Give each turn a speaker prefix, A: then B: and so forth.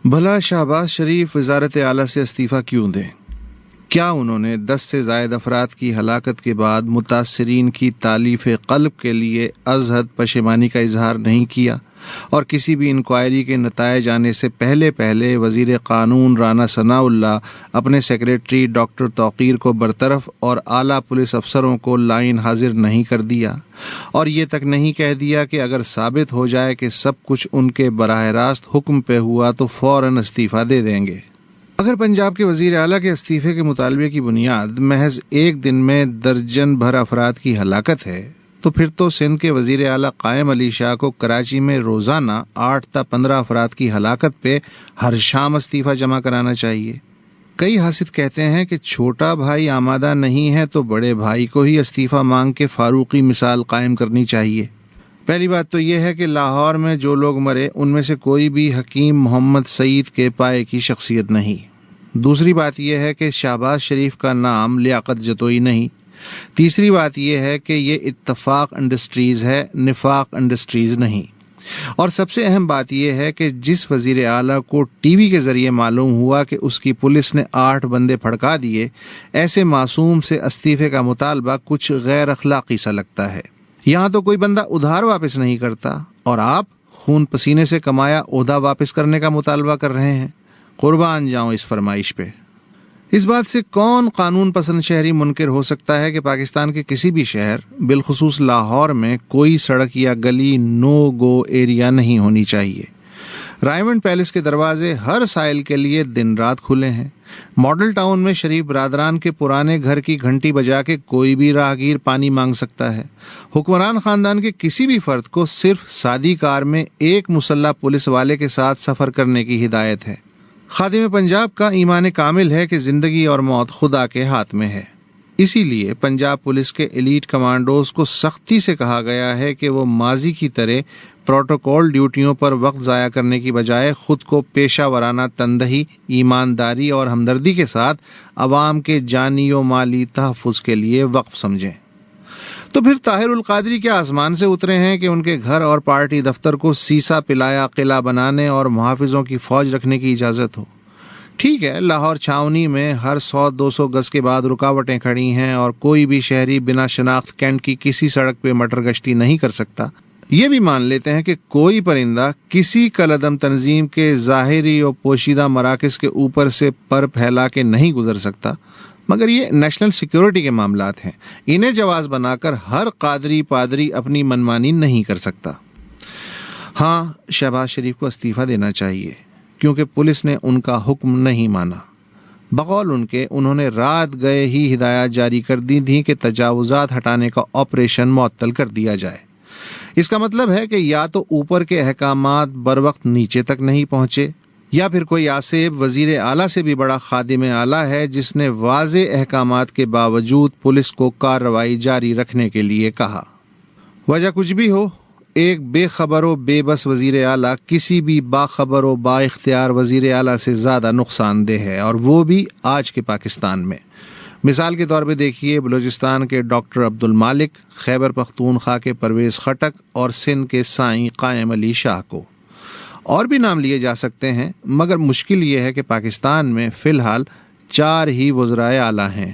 A: بھلا شہباز شریف وزارت اعلیٰ سے استعفیٰ کیوں دیں؟ کیا انہوں نے 10 سے زائد افراد کی ہلاکت کے بعد متاثرین کی تالیف قلب کے لیے از حد پشیمانی کا اظہار نہیں کیا اور کسی بھی انکوائری کے نتائج آنے سے پہلے وزیر قانون رانا ثناء اللہ اپنے سیکریٹری ڈاکٹر توقیر کو برطرف اور اعلیٰ پولیس افسروں کو لائن حاضر نہیں کر دیا اور یہ تک نہیں کہہ دیا کہ اگر ثابت ہو جائے کہ سب کچھ ان کے براہ راست حکم پہ ہوا تو فوراً استعفیٰ دے دیں گے؟ اگر پنجاب کے وزیر اعلیٰ کے استعفے کے مطالبے کی بنیاد محض ایک دن میں درجن بھر افراد کی ہلاکت ہے تو پھر تو سندھ کے وزیر اعلیٰ قائم علی شاہ کو کراچی میں روزانہ 8 تا 15 افراد کی ہلاکت پہ ہر شام استعفیٰ جمع کرانا چاہیے۔ کئی حاسد کہتے ہیں کہ چھوٹا بھائی آمادہ نہیں ہے تو بڑے بھائی کو ہی استعفیٰ مانگ کے فاروقی مثال قائم کرنی چاہیے۔ پہلی بات تو یہ ہے کہ لاہور میں جو لوگ مرے ان میں سے کوئی بھی حکیم محمد سعید کے پائے کی شخصیت نہیں۔ دوسری بات یہ ہے کہ شہباز شریف کا نام لیاقت جتوئی نہیں۔ تیسری بات یہ ہے کہ یہ اتفاق انڈسٹریز ہے، نفاق انڈسٹریز نہیں۔ اور سب سے اہم بات یہ ہے کہ جس وزیر اعلیٰ کو ٹی وی کے ذریعے معلوم ہوا کہ اس کی پولیس نے 8 بندے پھڑکا دیے، ایسے معصوم سے استعفے کا مطالبہ کچھ غیر اخلاقی سا لگتا ہے۔ یہاں تو کوئی بندہ ادھار واپس نہیں کرتا اور آپ خون پسینے سے کمایا عہدہ واپس کرنے کا مطالبہ کر رہے ہیں۔ قربان جاؤں اس فرمائش پہ۔ اس بات سے کون قانون پسند شہری منکر ہو سکتا ہے کہ پاکستان کے کسی بھی شہر بالخصوص لاہور میں کوئی سڑک یا گلی نو گو ایریا نہیں ہونی چاہیے۔ رائمنڈ پیلس کے دروازے ہر سائل کے لیے دن رات کھلے ہیں۔ ماڈل ٹاؤن میں شریف برادران کے پرانے گھر کی گھنٹی بجا کے کوئی بھی راہگیر پانی مانگ سکتا ہے۔ حکمران خاندان کے کسی بھی فرد کو صرف سادی کار میں ایک مسلح پولیس والے کے ساتھ سفر کرنے کی ہدایت ہے۔ خادم پنجاب کا ایمان کامل ہے کہ زندگی اور موت خدا کے ہاتھ میں ہے۔ اسی لیے پنجاب پولیس کے ایلیٹ کمانڈوز کو سختی سے کہا گیا ہے کہ وہ ماضی کی طرح پروٹوکول ڈیوٹیوں پر وقت ضائع کرنے کی بجائے خود کو پیشہ ورانہ تندہی، ایمانداری اور ہمدردی کے ساتھ عوام کے جانی و مالی تحفظ کے لیے وقف سمجھیں۔ تو پھر طاہر القادری کیا آسمان سے اترے ہیں کہ ان کے گھر اور پارٹی دفتر کو سیسا پلایا قلعہ بنانے اور محافظوں کی فوج رکھنے کی اجازت ہو؟ ٹھیک ہے، لاہور چھاونی میں ہر 100-200 گز کے بعد رکاوٹیں کھڑی ہیں اور کوئی بھی شہری بنا شناخت کینٹ کی کسی سڑک پہ مٹر گشتی نہیں کر سکتا۔ یہ بھی مان لیتے ہیں کہ کوئی پرندہ کسی کالعدم تنظیم کے ظاہری اور پوشیدہ مراکز کے اوپر سے پر پھیلا کے نہیں گزر سکتا، مگر یہ نیشنل سیکیورٹی کے معاملات ہیں، انہیں جواز بنا کر ہر قادری پادری اپنی منمانی نہیں کر سکتا۔ ہاں، شہباز شریف کو استعفیٰ دینا چاہیے کیونکہ پولیس نے ان کا حکم نہیں مانا۔ بقول ان کے انہوں نے رات گئے ہی ہدایات جاری کر دی تھیں کہ تجاوزات ہٹانے کا آپریشن معطل کر دیا جائے۔ اس کا مطلب ہے کہ یا تو اوپر کے احکامات بروقت نیچے تک نہیں پہنچے، یا پھر کوئی آصف وزیر اعلیٰ سے بھی بڑا خادم اعلیٰ ہے جس نے واضح احکامات کے باوجود پولیس کو کارروائی جاری رکھنے کے لیے کہا۔ وجہ کچھ بھی ہو، ایک بے خبر و بے بس وزیر اعلیٰ کسی بھی باخبر و با اختیار وزیر اعلیٰ سے زیادہ نقصان دہ ہے، اور وہ بھی آج کے پاکستان میں۔ مثال کے طور پہ دیکھیے بلوچستان کے ڈاکٹر عبد المالک، خیبر پختونخوا کے پرویز خٹک اور سندھ کے سائیں قائم علی شاہ کو۔ اور بھی نام لیے جا سکتے ہیں، مگر مشکل یہ ہے کہ پاکستان میں فی الحال 4 ہی وزرائے اعلیٰ ہیں۔